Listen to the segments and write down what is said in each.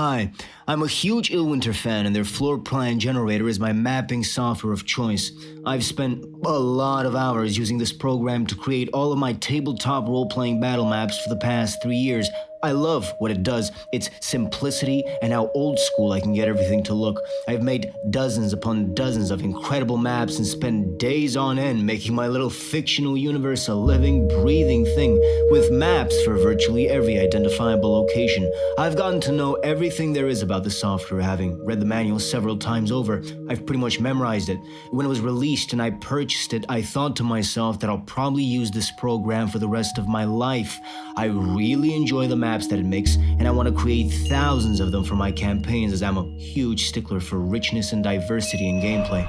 Hi, I'm a huge Illwinter fan and their Floorplan generator is my mapping software of choice. I've spent a lot of hours using this program to create all of my tabletop role-playing battle maps for the past 3 years. I love what it does, its simplicity and how old school I can get everything to look. I've made dozens upon dozens of incredible maps and spent days on end making my little fictional universe a living, breathing thing with maps for virtually every identifiable location. I've gotten to know everything there is about the software, having read the manual several times over. I've pretty much memorized it. When it was released and I purchased it, I thought to myself that I'll probably use this program for the rest of my life. I really enjoy the maps that it makes, and I want to create thousands of them for my campaigns as I'm a huge stickler for richness and diversity in gameplay.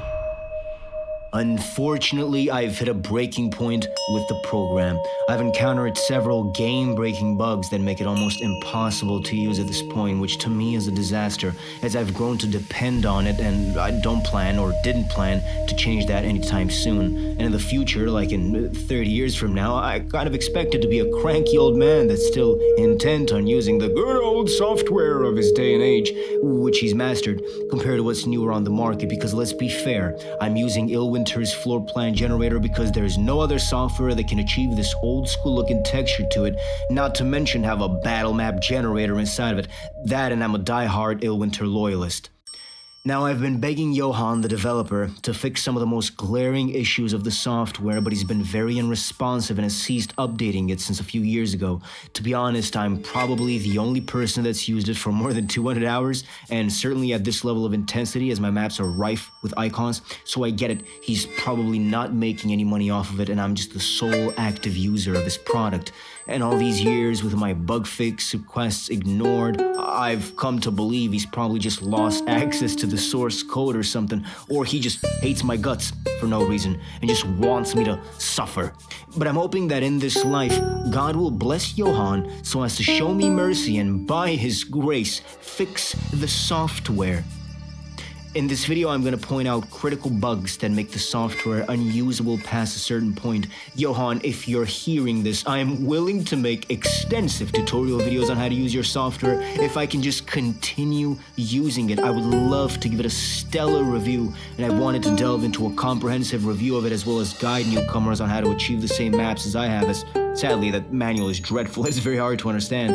Unfortunately, I've hit a breaking point with the program. I've encountered several game-breaking bugs that make it almost impossible to use at this point, which to me is a disaster, as I've grown to depend on it and I don't plan or didn't plan to change that anytime soon. And in the future, like in 30 years from now, I kind of expect it to be a cranky old man that's still intent on using the good old software of his day and age, which he's mastered, compared to what's newer on the market, because let's be fair, I'm using Illwinter's Floorplan generator because there's no other software that can achieve this old school looking texture to it, not to mention have a battle map generator inside of it. That, and I'm a die-hard Illwinter loyalist. Now, I've been begging Johan, the developer, to fix some of the most glaring issues of the software, but he's been very unresponsive and has ceased updating it since a few years ago. To be honest, I'm probably the only person that's used it for more than 200 hours, and certainly at this level of intensity, as my maps are rife with icons, so I get it, he's probably not making any money off of it, and I'm just the sole active user of his product. And all these years with my bug fix requests ignored, I've come to believe he's probably just lost access to the source code or something, or he just hates my guts for no reason and just wants me to suffer. But I'm hoping that in this life, God will bless Johan so as to show me mercy and by his grace, fix the software. In this video, I'm going to point out critical bugs that make the software unusable past a certain point. Johan, if you're hearing this, I am willing to make extensive tutorial videos on how to use your software. If I can just continue using it, I would love to give it a stellar review, and I wanted to delve into a comprehensive review of it as well as guide newcomers on how to achieve the same maps as I have, as sadly that manual is dreadful, it's very hard to understand.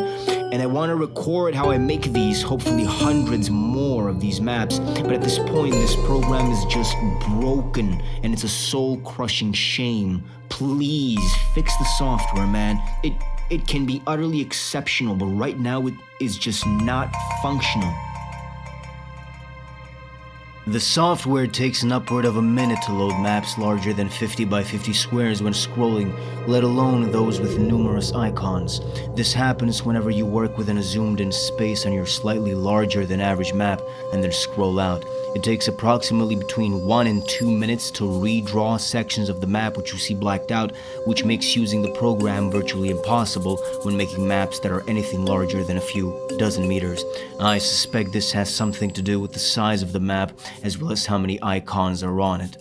And I want to record how I make these, hopefully hundreds more of these maps, but at this point this program is just broken and it's a soul-crushing shame. Please fix the software, man. It can be utterly exceptional, but right now it is just not functional. The software takes an upward of a minute to load maps larger than 50 by 50 squares when scrolling, let alone those with numerous icons. This happens whenever you work within a zoomed-in space on your slightly larger than average map and then scroll out. It takes approximately between 1 and 2 minutes to redraw sections of the map which you see blacked out, which makes using the program virtually impossible when making maps that are anything larger than a few dozen meters. I suspect this has something to do with the size of the map as well as how many icons are on it.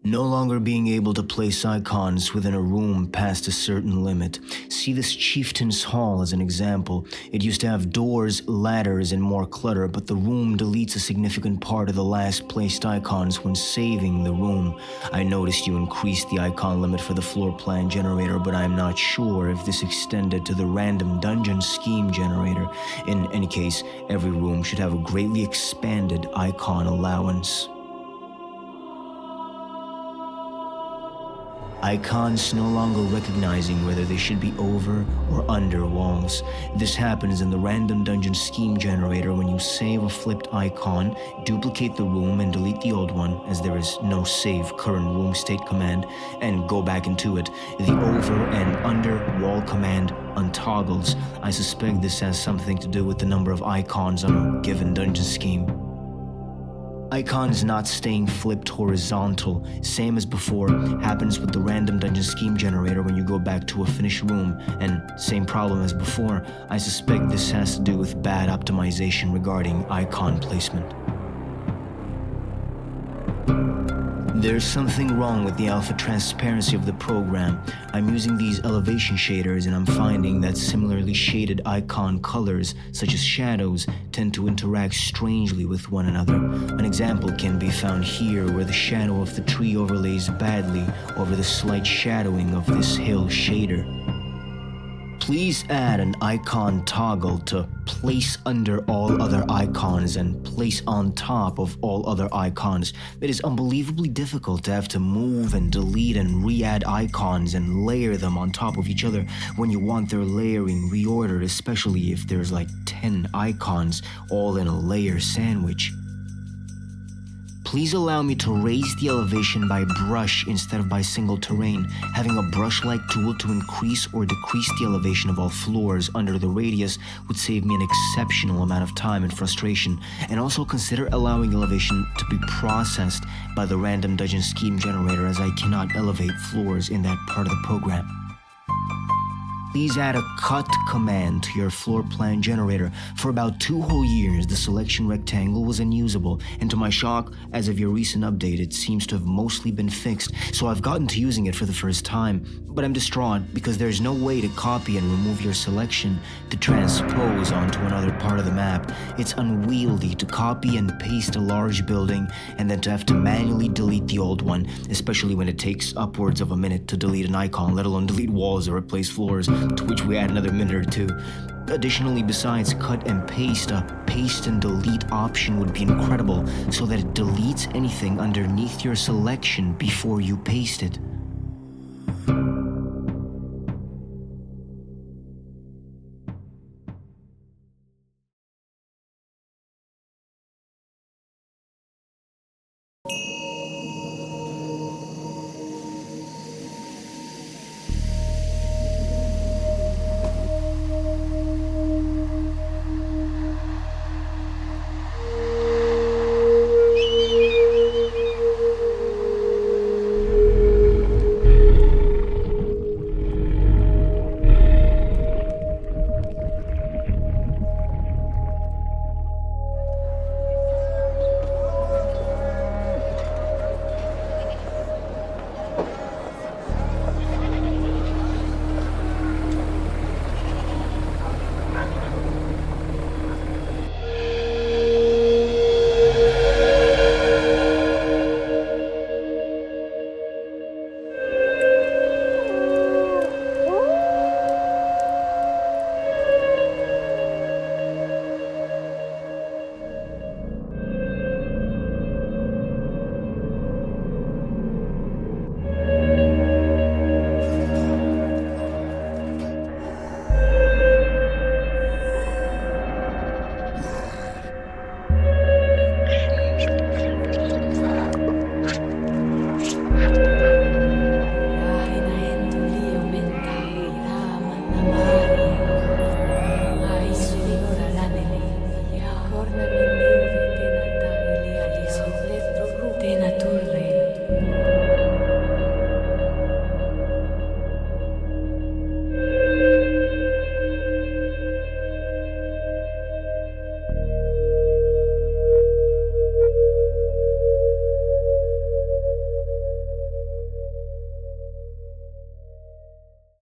No longer being able to place icons within a room past a certain limit. See this Chieftain's Hall as an example. It used to have doors, ladders, and more clutter, but the room deletes a significant part of the last placed icons when saving the room. I noticed you increased the icon limit for the floor plan generator, but I'm not sure if this extended to the random dungeon scheme generator. In any case, every room should have a greatly expanded icon allowance. icons no longer recognizing whether they should be over or under walls. This happens in the random dungeon scheme generator when you save a flipped icon, duplicate the room and delete the old one, as there is no save current room state command, and go back into it. The over and under wall command untoggles. I suspect this has something to do with the number of icons on a given dungeon scheme. Icons not staying flipped horizontal, same as before, happens with the random dungeon scheme generator when you go back to a finished room, and same problem as before. I suspect this has to do with bad optimization regarding icon placement. There's something wrong with the alpha transparency of the program. I'm using these elevation shaders and I'm finding that similarly shaded icon colors, such as shadows, tend to interact strangely with one another. An example can be found here where the shadow of the tree overlays badly over the slight shadowing of this hill shader. Please add an icon toggle to place under all other icons and place on top of all other icons. It is unbelievably difficult to have to move and delete and re-add icons and layer them on top of each other when you want their layering reordered, especially if there's like 10 icons all in a layer sandwich. Please allow me to raise the elevation by brush instead of by single terrain. Having a brush-like tool to increase or decrease the elevation of all floors under the radius would save me an exceptional amount of time and frustration. And also consider allowing elevation to be processed by the random dungeon scheme generator, as I cannot elevate floors in that part of the program. Please add a cut command to your floor plan generator. For about 2 whole years, the selection rectangle was unusable, and to my shock, as of your recent update, it seems to have mostly been fixed, so I've gotten to using it for the first time. But I'm distraught because there's no way to copy and remove your selection to transpose onto another part of the map. It's unwieldy to copy and paste a large building and then to have to manually delete the old one, especially when it takes upwards of a minute to delete an icon, let alone delete walls or replace floors, to which we add another minute or two. Additionally, besides cut and paste, a paste and delete option would be incredible so that it deletes anything underneath your selection before you paste it.